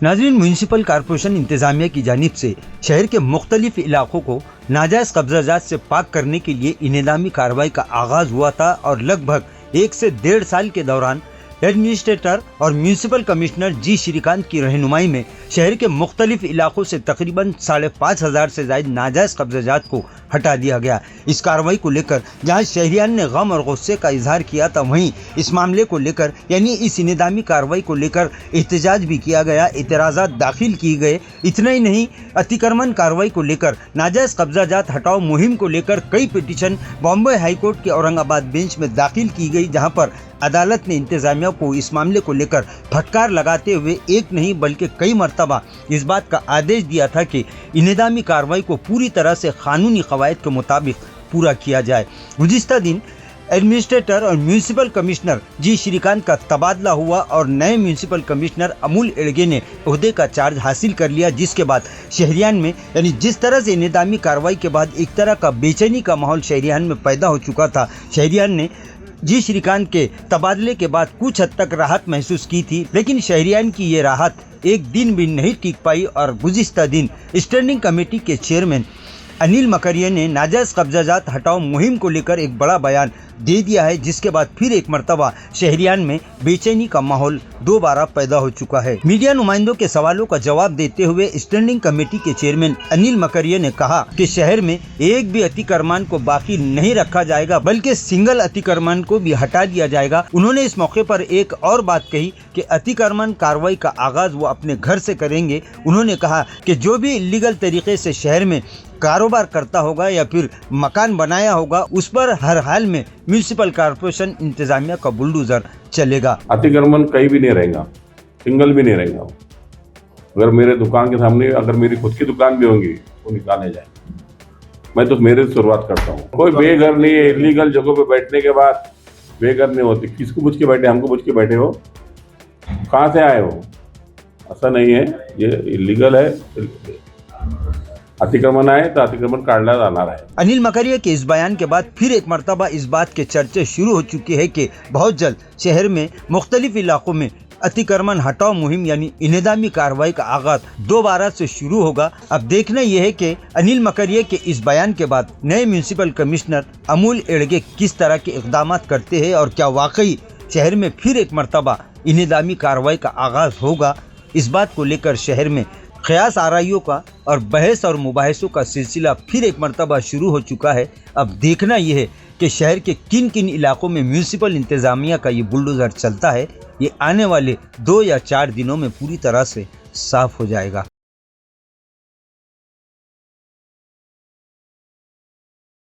नाज़रीन, municipal corporation इंतजामिया की जानिब से शहर के मुख्तलिफ इलाकों को नाजायज़ कब्जाजात से पाक करने के लिए इनेदामी कार्रवाई का आगाज हुआ था और लगभग 1 से 1.5 साल के दौरान एडमिनिस्ट्रेटर और म्यूनिसिपल कमिश्नर जी श्रीकांत की रहनुमाई में शहर के मुख्तलिफ इलाकों से तकरीबन 5,500 से ज़ायद नाजायज़ कब्जाजात को हटा दिया गया। इस कार्रवाई को लेकर जहां शहरियान ने गम और गुस्से का इजहार किया था, वहीं इस मामले को लेकर यानी इस इनेदामी कार्रवाई को लेकर एहतजाज भी किया गया, एतराज़ात दाखिल किए गए। इतना ही नहीं, अतिक्रमण कार्रवाई को लेकर नाजायज़ कब्जाजात हटाओ मुहिम को लेकर कई पिटीशन बॉम्बे हाईकोर्ट के औरंगाबाद बेंच में दाखिल की गई, जहां पर अदालत ने इंतजामिया को इस मामले को लेकर फटकार लगाते हुए एक नहीं बल्कि कई मरतबा इस बात का आदेश दिया था कि इनेदामी कार्रवाई को पूरी तरह से कानूनी कवायद के मुताबिक पूरा किया जाए। गुज़िश्ता दिन एडमिनिस्ट्रेटर और म्यूनिसिपल कमिश्नर जी श्रीकांत का तबादला हुआ और नए म्यूनिसिपल कमिश्नर अमूल एड़गे ने ओहदे का चार्ज हासिल कर लिया, जिसके बाद शहरियान में यानी जिस तरह से इनेदामी कार्रवाई के बाद एक तरह का बेचैनी का माहौल शहरियान में पैदा हो चुका था। शहरियान ने जी श्रीकांत के तबादले के बाद कुछ हद तक राहत महसूस की थी, लेकिन शहरियान की ये राहत एक दिन भी नहीं टिक पाई और गुज़िश्ता दिन स्टैंडिंग कमेटी के चेयरमैन अनिल मकरिया ने नाजायज़ कब्जाजात हटाओ मुहिम को लेकर एक बड़ा बयान दे दिया है, जिसके बाद फिर एक मरतबा शहरियान में बेचैनी का माहौल दोबारा पैदा हो चुका है। मीडिया नुमाइंदों के सवालों का जवाब देते हुए स्टैंडिंग कमेटी के चेयरमैन अनिल मकरिया ने कहा कि शहर में एक भी अतिक्रमण को बाकी नहीं रखा जाएगा, बल्कि सिंगल अतिक्रमण को भी हटा दिया जाएगा। उन्होंने इस मौके पर एक और बात कही कि अतिक्रमण कार्रवाई का आगाज वो अपने घर से करेंगे। उन्होंने कहा कि जो भी इलीगल तरीके से शहर में कारोबार करता होगा या फिर मकान बनाया होगा, उस पर हर हाल में म्यूनिसिपल कॉर्पोरेशन इंतजामिया का बुलडोजर चलेगा। अतिक्रमण कहीं भी नहीं रहेगा, सिंगल भी नहीं रहेगा। अगर मेरे दुकान के सामने अगर मेरी खुद की दुकान भी होगी वो निकाले जाए। मैं तो मेरे से शुरुआत करता हूँ। कोई बेघर नहीं है। इलीगल जगहों पे बैठने के बाद बेघर नहीं होते। किसको पूछ के बैठे? हमको पूछ के बैठे हो? कहाँ से आए हो? ऐसा नहीं है, ये इलीगल है। अतिक्रमण आए तो अतिक्रमण काटला जाना है। अनिल मकरिया के इस बयान के बाद फिर एक मरतबा इस बात के चर्चे शुरू हो चुके हैं कि बहुत जल्द शहर में मुख्तलिफ इलाकों में अतिक्रमण हटाओ मुहिम यानी इनेदामी कार्रवाई का आगाज दोबारा से शुरू होगा। अब देखना यह है कि अनिल मकरिया के इस बयान के बाद नए म्यूनिसिपल कमिश्नर अमूल एड़गे किस तरह के इक़दाम करते हैं और क्या वाकई शहर में फिर एक मरतबा इनेदामी कार्रवाई का आगाज होगा। इस बात को लेकर शहर में क़यास आराइयों का और बहस और मुबाहिसों का सिलसिला फिर एक मरतबा शुरू हो चुका है। अब देखना यह है कि शहर के किन किन इलाकों में म्यूनिसिपल इंतजामिया का ये बुलडोजर चलता है। ये आने वाले 2 या 4 दिनों में पूरी तरह से साफ हो जाएगा।